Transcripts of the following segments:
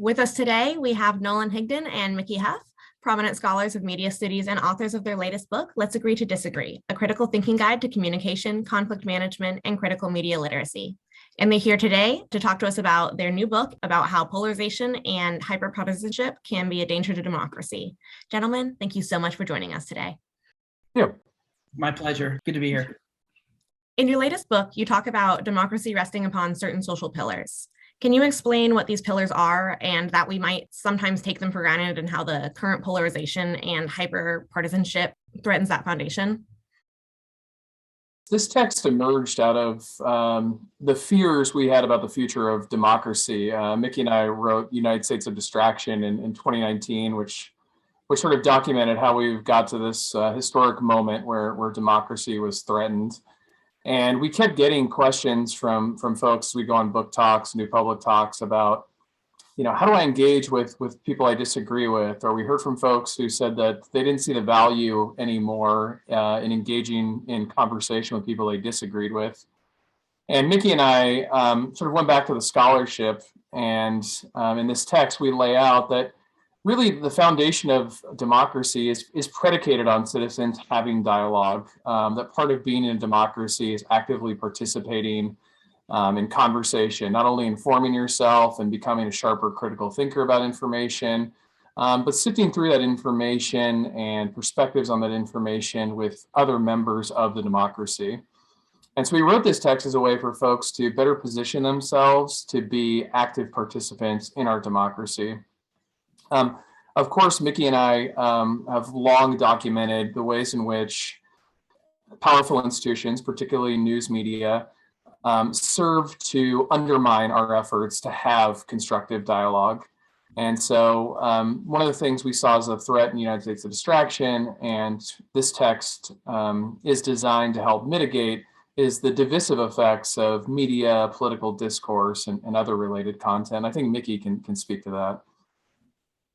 With us today, we have Nolan Higdon and Mickey Huff, prominent scholars of media studies and authors of their latest book, Let's Agree to Disagree, a critical thinking guide to communication, conflict management, and critical media literacy. And they're here today to talk to us about their new book about how polarization and hyper-partisanship can be a danger to democracy. Gentlemen, thank you so much for joining us today. Yeah. My pleasure. Good to be here. In your latest book, you talk about democracy resting upon certain social pillars. Can you explain what these pillars are and that we might sometimes take them for granted and how the current polarization and hyper-partisanship threatens that foundation? This text emerged out of the fears we had about the future of democracy. Mickey and I wrote United States of Distraction in 2019, which sort of documented how we got to this historic moment where democracy was threatened. And we kept getting questions from folks. We go on book talks, new public talks about, how do I engage with people I disagree with? Or we heard from folks who said that they didn't see the value anymore in engaging in conversation with people they disagreed with. And Mickey and I sort of went back to the scholarship, and in this text we lay out that really the foundation of democracy is predicated on citizens having dialogue, that part of being in a democracy is actively participating in conversation, not only informing yourself and becoming a sharper critical thinker about information, but sifting through that information and perspectives on that information with other members of the democracy. And so we wrote this text as a way for folks to better position themselves to be active participants in our democracy. Of course, Mickey and I have long documented the ways in which powerful institutions, particularly news media, serve to undermine our efforts to have constructive dialogue. And so one of the things we saw as a threat in the United States of Distraction, and this text is designed to help mitigate, is the divisive effects of media, political discourse, and other related content. I think Mickey can speak to that.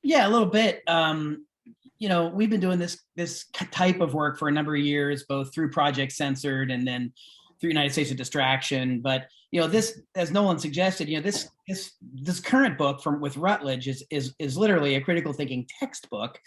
Yeah, a little bit. We've been doing this type of work for a number of years, both through Project Censored and then through United States of Distraction. But this, as Nolan suggested, this current book with Routledge is literally a critical thinking textbook.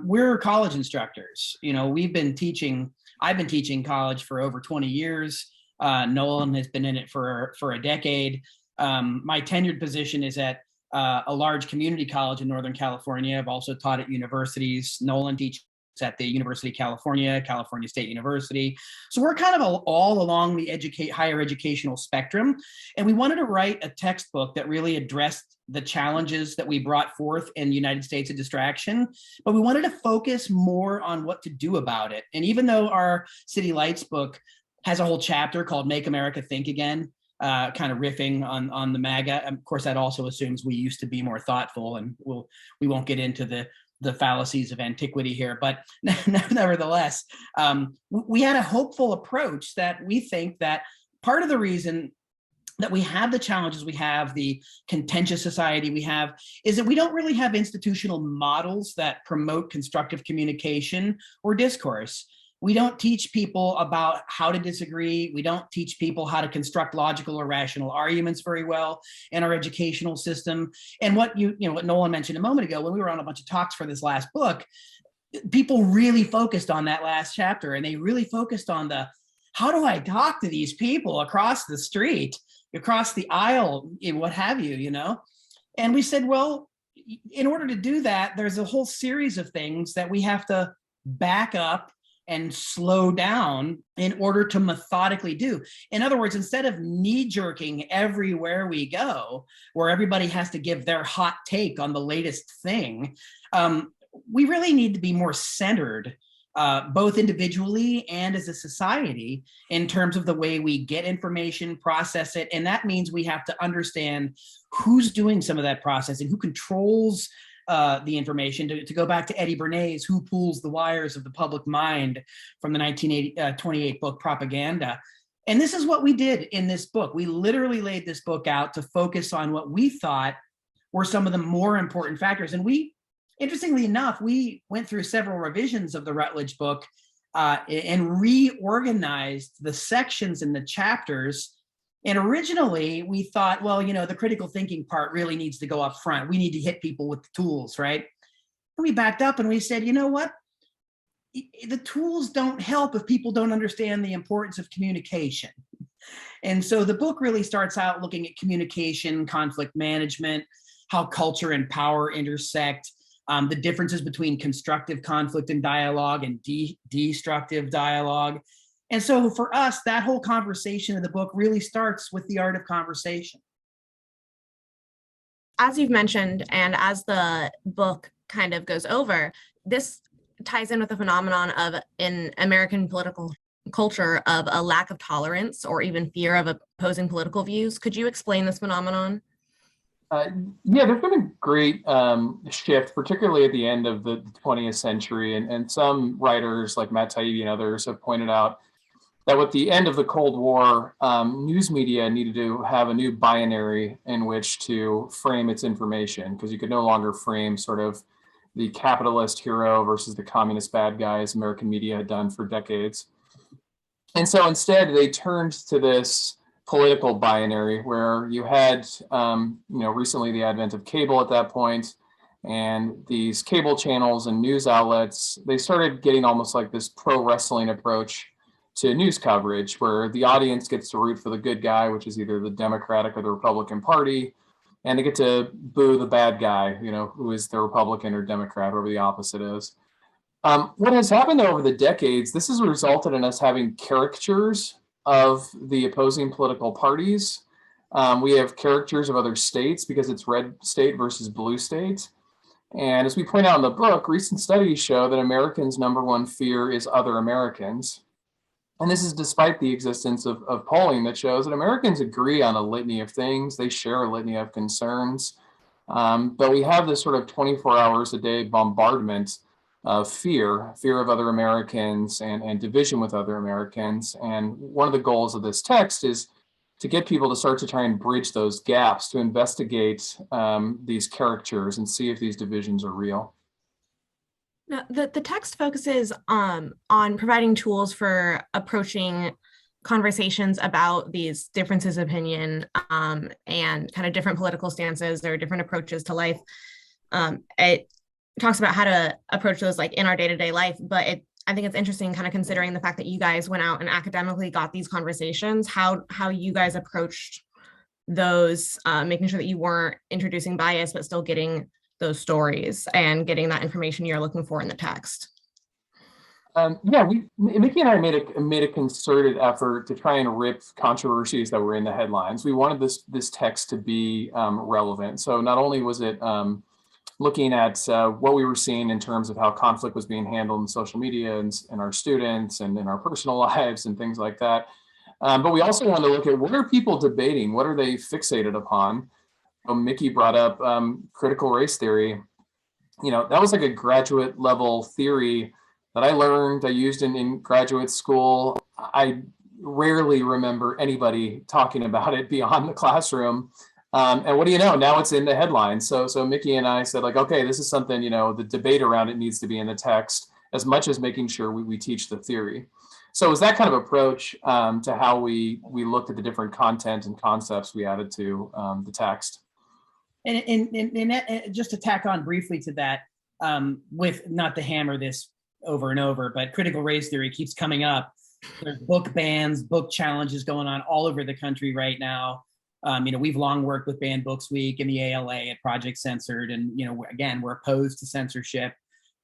We're college instructors. I've been teaching college for over 20 years. Nolan has been in it for a decade. My tenured position is at a large community college in Northern California. I've also taught at universities. Nolan teaches at the University of California, California State University. So we're kind of all along the higher educational spectrum. And we wanted to write a textbook that really addressed the challenges that we brought forth in the United States of Distraction, but we wanted to focus more on what to do about it. And even though our City Lights book has a whole chapter called Make America Think Again, kind of riffing on the MAGA. Of course, that also assumes we used to be more thoughtful, and we won't get into the fallacies of antiquity here. But nevertheless, we had a hopeful approach that we think that part of the reason that we have the challenges we have, the contentious society we have, is that we don't really have institutional models that promote constructive communication or discourse. We don't teach people about how to disagree. We don't teach people how to construct logical or rational arguments very well in our educational system. And what what Nolan mentioned a moment ago, when we were on a bunch of talks for this last book, people really focused on that last chapter, and they really focused on how do I talk to these people across the street, across the aisle, what have you, And we said, well, in order to do that, there's a whole series of things that we have to back up and slow down in order to methodically do. In other words, instead of knee-jerking everywhere we go, where everybody has to give their hot take on the latest thing, we really need to be more centered, both individually and as a society, in terms of the way we get information, process it. And that means we have to understand who's doing some of that processing, who controls the information. To go back to Eddie Bernays, who pulls the wires of the public mind, from the 1928 book Propaganda. And this is what we did in this book. We literally laid this book out to focus on what we thought were some of the more important factors. And interestingly enough, we went through several revisions of the Routledge book and reorganized the sections and the chapters And originally we thought, well, the critical thinking part really needs to go up front. We need to hit people with the tools, right? And we backed up and we said, you know what? The tools don't help if people don't understand the importance of communication. And so the book really starts out looking at communication, conflict management, how culture and power intersect, the differences between constructive conflict and dialogue and destructive dialogue. And so for us, that whole conversation of the book really starts with the art of conversation. As you've mentioned, and as the book kind of goes over, this ties in with the phenomenon of in American political culture of a lack of tolerance or even fear of opposing political views. Could you explain this phenomenon? Yeah, there's been a great shift, particularly at the end of the 20th century. And some writers like Matt Taibbi and others have pointed out that with the end of the Cold War, news media needed to have a new binary in which to frame its information, because you could no longer frame sort of the capitalist hero versus the communist bad guy, as American media had done for decades. And so instead, they turned to this political binary where you had, recently the advent of cable at that point, and these cable channels and news outlets, they started getting almost like this pro wrestling approach to news coverage, where the audience gets to root for the good guy, which is either the Democratic or the Republican Party, and they get to boo the bad guy, who is the Republican or Democrat, whoever the opposite is. What has happened over the decades, this has resulted in us having caricatures of the opposing political parties. We have caricatures of other states because it's red state versus blue state. And as we point out in the book, recent studies show that Americans' number one fear is other Americans. And this is despite the existence of polling that shows that Americans agree on a litany of things. They share a litany of concerns. But we have this sort of 24 hours a day bombardment of fear of other Americans and division with other Americans. And one of the goals of this text is to get people to start to try and bridge those gaps, to investigate these caricatures and see if these divisions are real. Now, the text focuses on providing tools for approaching conversations about these differences of opinion and kind of different political stances or different approaches to life. It talks about how to approach those like in our day-to-day life, but I think it's interesting kind of considering the fact that you guys went out and academically got these conversations, how you guys approached those, making sure that you weren't introducing bias, but still getting those stories and getting that information you're looking for in the text. Mickey and I made a concerted effort to try and rip controversies that were in the headlines. We wanted this text to be relevant. So not only was it looking at what we were seeing in terms of how conflict was being handled in social media and our students and in our personal lives and things like that, but we also wanted to look at what are people debating, what are they fixated upon. Mickey brought up critical race theory. That was like a graduate level theory that I used in graduate school. I rarely remember anybody talking about it beyond the classroom. And what do you know? Now it's in the headlines. So Mickey and I said, like, okay, this is something, the debate around it needs to be in the text as much as making sure we teach the theory. So it was that kind of approach to how we looked at the different content and concepts we added to the text. And just to tack on briefly to that, with not to hammer this over and over, but critical race theory keeps coming up. There's book bans, book challenges going on all over the country right now. We've long worked with Banned Books Week and the ALA at Project Censored, and again, we're opposed to censorship.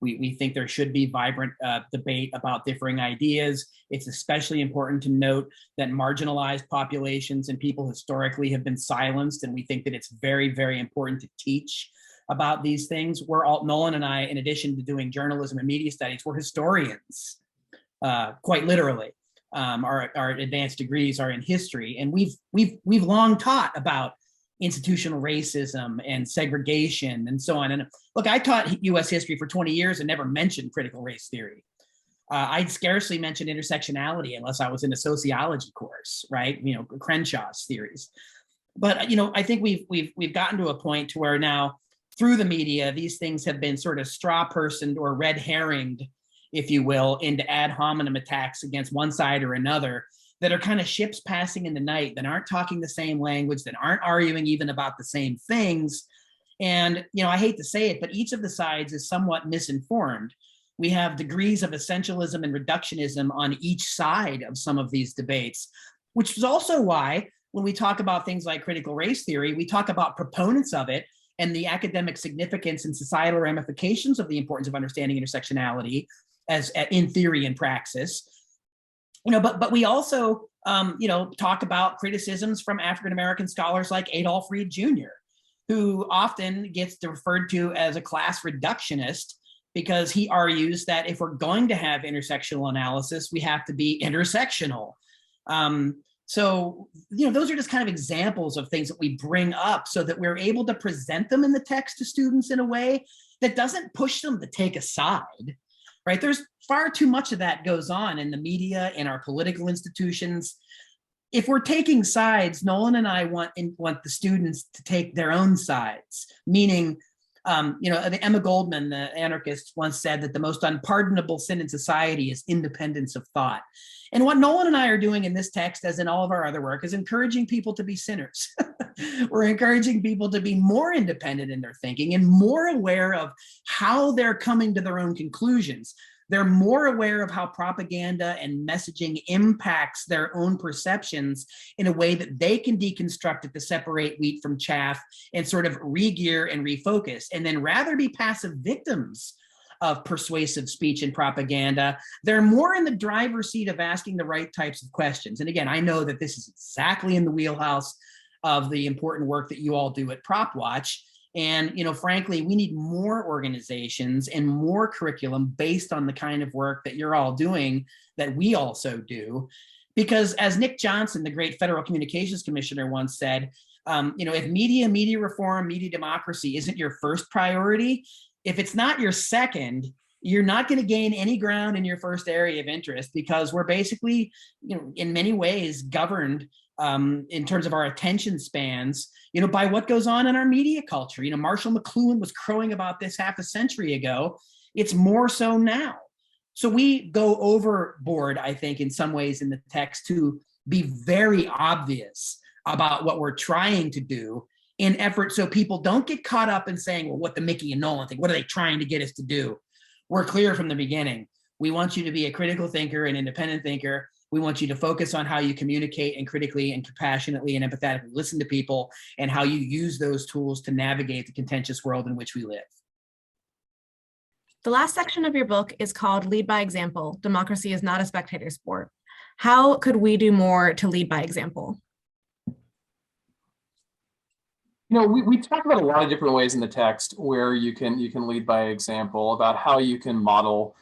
We think there should be vibrant debate about differing ideas. It's especially important to note that marginalized populations and people historically have been silenced, and we think that it's very, very important to teach about these things. Nolan and I, in addition to doing journalism and media studies, we're historians, quite literally. Our advanced degrees are in history, and we've long taught about institutional racism and segregation and so on. And look, I taught U.S. history for 20 years and never mentioned critical race theory. I'd scarcely mention intersectionality unless I was in a sociology course, right? Crenshaw's theories. But I think we've gotten to a point to where now, through the media, these things have been sort of straw personed or red herringed, if you will, into ad hominem attacks against one side or another that are kind of ships passing in the night, that aren't talking the same language, that aren't arguing even about the same things. And, I hate to say it, but each of the sides is somewhat misinformed. We have degrees of essentialism and reductionism on each side of some of these debates, which is also why when we talk about things like critical race theory, we talk about proponents of it and the academic significance and societal ramifications of the importance of understanding intersectionality as in theory and praxis. But we also, talk about criticisms from African-American scholars like Adolph Reed Jr., who often gets referred to as a class reductionist because he argues that if we're going to have intersectional analysis, we have to be intersectional. So, those are just kind of examples of things that we bring up so that we're able to present them in the text to students in a way that doesn't push them to take a side, right? There's far too much of that goes on in the media, in our political institutions. If we're taking sides, Nolan and I want the students to take their own sides, meaning, Emma Goldman, the anarchist, once said that the most unpardonable sin in society is independence of thought. And what Nolan and I are doing in this text, as in all of our other work, is encouraging people to be sinners. We're encouraging people to be more independent in their thinking and more aware of how they're coming to their own conclusions. They're more aware of how propaganda and messaging impacts their own perceptions in a way that they can deconstruct it to separate wheat from chaff and sort of re-gear and refocus, and then rather be passive victims of persuasive speech and propaganda. They're more in the driver's seat of asking the right types of questions. And again, I know that this is exactly in the wheelhouse of the important work that you all do at Propwatch. And, frankly, we need more organizations and more curriculum based on the kind of work that you're all doing that we also do. Because as Nick Johnson, the great Federal Communications Commissioner, once said, if media reform, media democracy isn't your first priority, if it's not your second, you're not going to gain any ground in your first area of interest, because we're basically, in many ways governed in terms of our attention spans, by what goes on in our media culture. Marshall McLuhan was crowing about this half a century ago. It's more so now. So we go overboard, I think, in some ways in the text to be very obvious about what we're trying to do in effort so people don't get caught up in saying, well, what the Mickey and Nolan think, what are they trying to get us to do? We're clear from the beginning. We want you to be a critical thinker, an independent thinker. We want you to focus on how you communicate and critically and compassionately and empathetically listen to people, and how you use those tools to navigate the contentious world in which we live. The last section of your book is called Lead by Example. Democracy is not a spectator sport. How could we do more to lead by example? We talk about a lot of different ways in the text where you can lead by example, about how you can model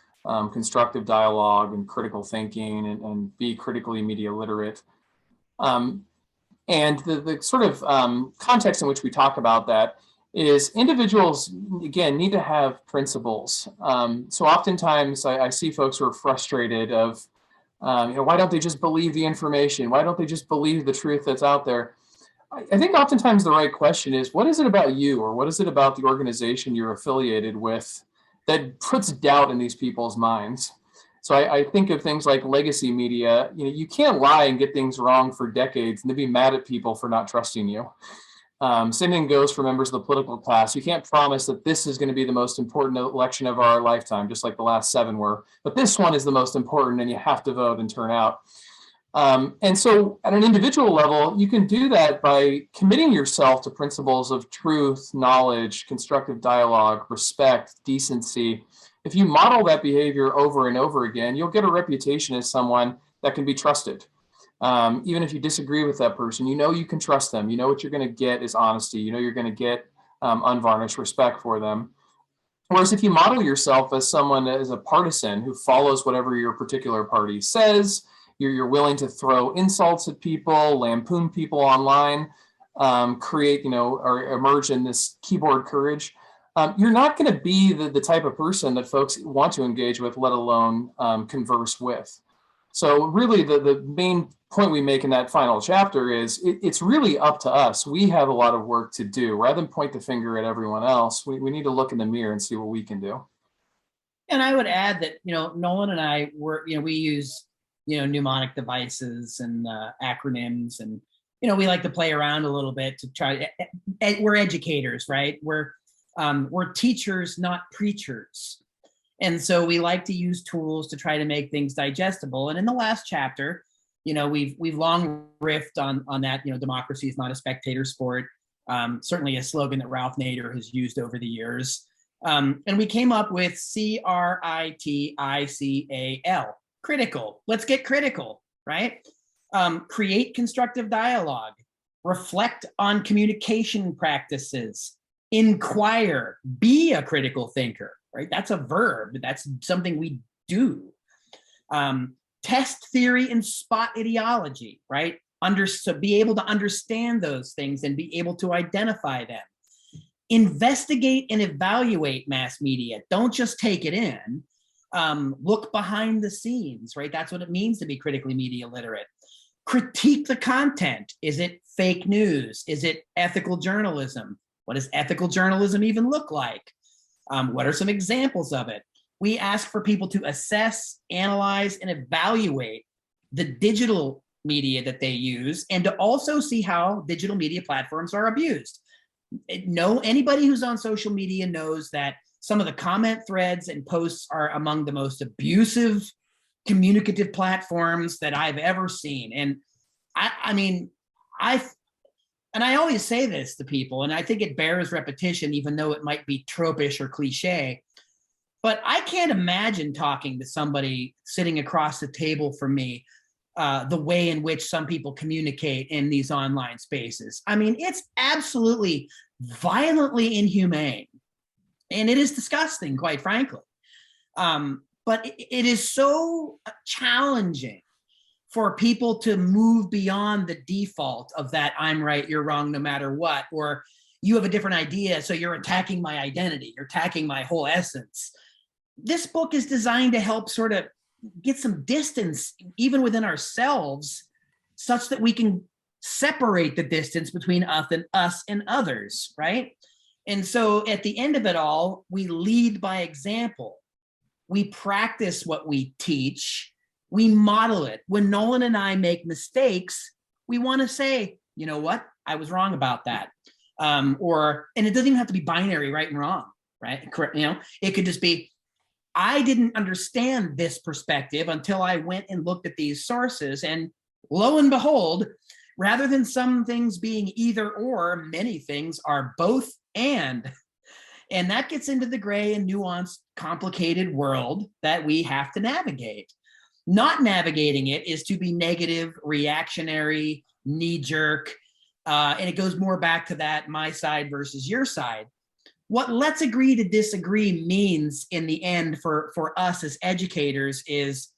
constructive dialogue and critical thinking and be critically media literate. And the sort of context in which we talk about that is individuals, again, need to have principles. So oftentimes I see folks who are frustrated of, why don't they just believe the information? Why don't they just believe the truth that's out there? I think oftentimes the right question is, what is it about you, or what is it about the organization you're affiliated with that puts doubt in these people's minds? So I think of things like legacy media. You can't lie and get things wrong for decades and then be mad at people for not trusting you. Same thing goes for members of the political class. You can't promise that this is going to be the most important election of our lifetime, just like the last 7 were, but this one is the most important and you have to vote and turn out. And so at an individual level, you can do that by committing yourself to principles of truth, knowledge, constructive dialogue, respect, decency. If you model that behavior over and over again, you'll get a reputation as someone that can be trusted. Even if you disagree with that person, you can trust them. What you're going to get is honesty. You're going to get unvarnished respect for them. Whereas if you model yourself as someone as a partisan who follows whatever your particular party says, you're willing to throw insults at people, lampoon people online, create, or emerge in this keyboard courage. You're not going to be the type of person that folks want to engage with, let alone converse with. So really the main point we make in that final chapter is it's really up to us. We have a lot of work to do. Rather than point the finger at everyone else, we need to look in the mirror and see what we can do. And I would add that, Nolan and I we use mnemonic devices and acronyms. And, we like to play around a little bit to try. We're educators, right? We're teachers, not preachers. And so we like to use tools to try to make things digestible. And in the last chapter, we've long riffed on that. Democracy is not a spectator sport. Certainly a slogan that Ralph Nader has used over the years. And we came up with CRITICAL, critical. Let's get critical, right? Create constructive dialogue, reflect on communication practices, inquire, be a critical thinker, right? That's a verb. That's something we do. Test theory and spot ideology, right? So be able to understand those things and be able to identify them. Investigate and evaluate mass media. Don't just take it in. Look behind the scenes, right? That's what it means to be critically media literate. Critique the content. Is it fake news? Is it ethical journalism? What does ethical journalism even look like? What are some examples of it? We ask for people to assess, analyze, and evaluate the digital media that they use, and to also see how digital media platforms are abused. Anybody who's on social media knows that some of the comment threads and posts are among the most abusive communicative platforms that I've ever seen. And I always say this to people, and I think it bears repetition, even though it might be tropish or cliche, but I can't imagine talking to somebody sitting across the table from me the way in which some people communicate in these online spaces. It's absolutely violently inhumane, and it is disgusting, quite frankly. But it is so challenging for people to move beyond the default of that I'm right, you're wrong, no matter what, or you have a different idea, so you're attacking my identity, you're attacking my whole essence. This book is designed to help sort of get some distance even within ourselves, such that we can separate the distance between us and others, right? And so at the end of it all, we lead by example. We practice what we teach. We model it. When Nolan and I make mistakes, we want to say, you know what? I was wrong about that. And it doesn't even have to be binary, right and wrong, right? It could just be, I didn't understand this perspective until I went and looked at these sources. And lo and behold, rather than some things being either or, many things are both and. And that gets into the gray and nuanced, complicated world that we have to navigate. Not navigating it is to be negative, reactionary, knee-jerk, and it goes more back to that my side versus your side. What let's agree to disagree means in the end for us as educators is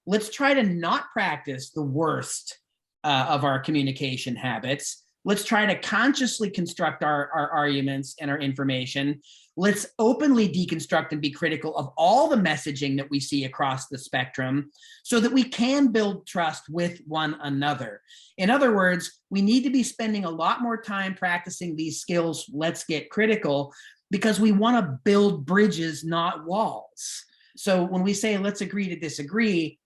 let's try to not practice the worst of our communication habits. Let's try to consciously construct our arguments and our information. Let's openly deconstruct and be critical of all the messaging that we see across the spectrum so that we can build trust with one another. In other words, we need to be spending a lot more time practicing these skills. Let's get critical, because we want to build bridges, not walls. So when we say let's agree to disagree,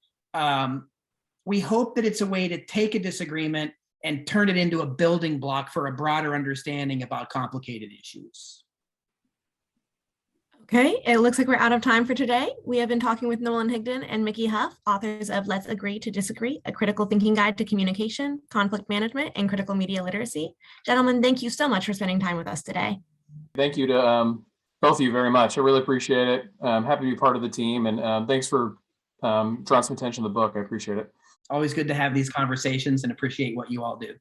we hope that it's a way to take a disagreement and turn it into a building block for a broader understanding about complicated issues. Okay, it looks like we're out of time for today. We have been talking with Nolan Higdon and Mickey Huff, authors of Let's Agree to Disagree, a critical thinking guide to communication, conflict management, and critical media literacy. Gentlemen, thank you so much for spending time with us today. Thank you to both of you very much. I really appreciate it. I'm happy to be part of the team, and thanks for drawing some attention to the book. I appreciate it. Always good to have these conversations and appreciate what you all do.